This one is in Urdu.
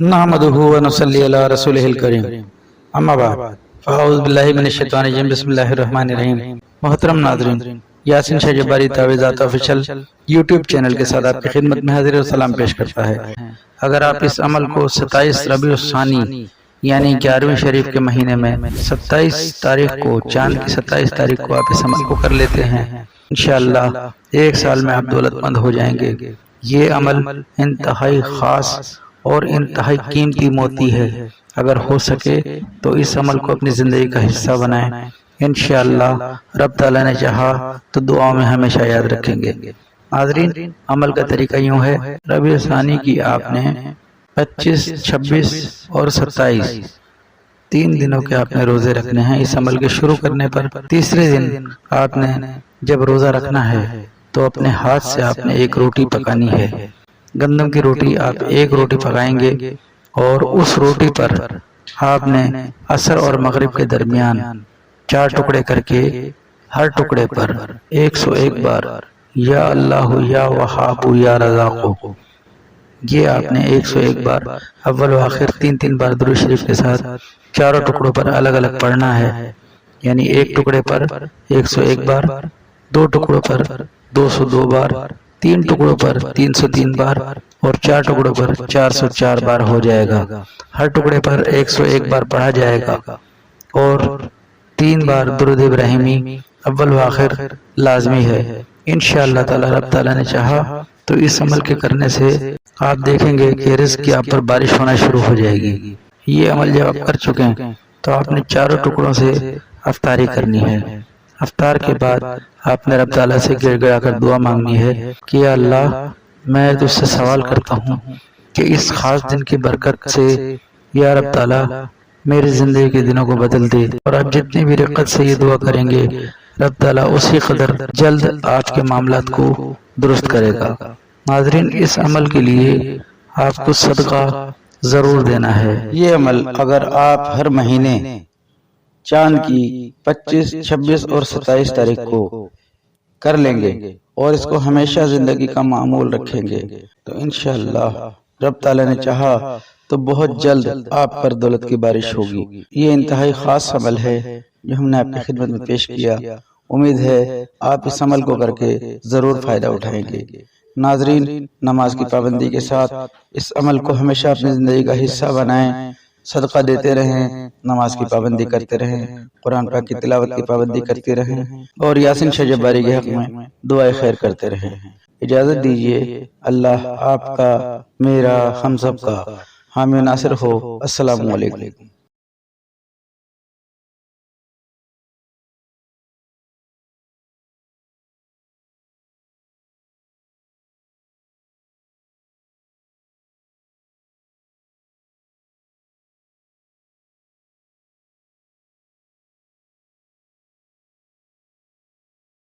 نحمدہ و نصلی علی رسولہ الکریم اما بعد فاعوذ باللہ من الشیطان الرجیم بسم اللہ الرحمن الرحیم۔ محترم ناظرین، یاسین شاہ جباری تعویذات آفیشل یوٹیوب چینل کے ساتھ آپ کی خدمت میں حاضر و سلام پیش کرتا ہے۔ اگر آپ اس عمل کو 27 ربیع الثانی یعنی 11ویں شریف کے مہینے میں 27 تاریخ کو، چاند کی 27 تاریخ کو آپ اس عمل کو کر لیتے ہیں، انشاءاللہ 1 سال میں آپ دولت مند ہو جائیں گے۔ یہ عمل انتہائی خاص اور انتہائی قیمتی موتی ہے۔ اگر ہو سکے تو اس عمل کو اپنی زندگی کا حصہ بنائیں، انشاءاللہ رب تعالیٰ نے چاہا تو دعاؤں میں ہمیشہ یاد رکھیں گے۔ ناظرین، عمل کا طریقہ یوں ہے، ربیع ثانی کی آپ نے 25، 26 اور 27 3 دنوں کے آپ نے روزے رکھنے ہیں۔ اس عمل کے شروع کرنے پر تیسرے دن آپ نے جب روزہ رکھنا ہے تو اپنے ہاتھ سے آپ نے 1 روٹی پکانی ہے۔ گندم کی روٹی آپ 1 روٹی پکائیں گے اور اس روٹی پر آپ نے عصر اور مغرب کے درمیان 4 ٹکڑے کر کے ہر ٹکڑے پر 101 بار یا اللہ یا وہاب یا رزاق، یہ آپ نے 101 بار اول و آخر 3 بار درود شریف کے ساتھ چاروں ٹکڑوں پر الگ الگ پڑھنا ہے۔ یعنی 1 ٹکڑے پر 101 بار، 2 ٹکڑوں پر 202 بار، 3 ٹکڑوں پر 303 بار اور 4 ٹکڑوں پر 404 بار ہو جائے گا۔ ہر ٹکڑے پر 101 بار پڑھا جائے گا اور 3 بار درود ابراہیمی اول و آخر لازمی ہے۔ انشاءاللہ تعالی رب تعالیٰ نے چاہا تو اس عمل کے کرنے سے آپ دیکھیں گے کہ رزق کی آپ پر بارش ہونا شروع ہو جائے گی۔ یہ عمل جب آپ کر چکے ہیں تو آپ نے چاروں ٹکڑوں سے افطاری کرنی ہے۔ افطار کے بعد آپ نے رب تعالیٰ سے گڑ گڑا کر دعا مانگنی ہے کہ یا اللہ، میں تجھ سے سوال کرتا ہوں کہ اس خاص دن کی برکت سے یا رب تعالیٰ میری زندگی کے دنوں کو بدل دے۔ اور آپ جتنی بھی رقت سے یہ دعا کریں گے رب تعالیٰ اسی قدر جلد آپ کے معاملات کو درست کرے گا۔ ناظرین، اس عمل کے لیے آپ کو صدقہ ضرور دینا ہے۔ یہ عمل اگر آپ ہر مہینے چاند کی 25، 26 اور 27 تاریخ کو کر لیں گے اور اس کو ہمیشہ زندگی کا معمول رکھیں گے تو انشاءاللہ رب تعالیٰ نے چاہا تو بہت جلد آپ پر دولت کی بارش ہوگی۔ یہ انتہائی خاص عمل ہے جو ہم نے آپ کی خدمت میں پیش کیا۔ امید ہے آپ اس عمل کو کر کے ضرور فائدہ اٹھائیں گے۔ ناظرین، نماز کی پابندی کے ساتھ اس عمل کو ہمیشہ اپنی زندگی کا حصہ بنائیں، صدقہ دیتے رہیں، نماز کی پابندی کرتے رہیں، قرآن پاک کی تلاوت کی پابندی کرتے رہیں اور یاسین شاہ جباری کے حق میں دعائے خیر کرتے رہیں۔ اجازت دیجیے، اللہ آپ کا، میرا، ہم سب کا حامی و ناصر ہو۔ السلام علیکم۔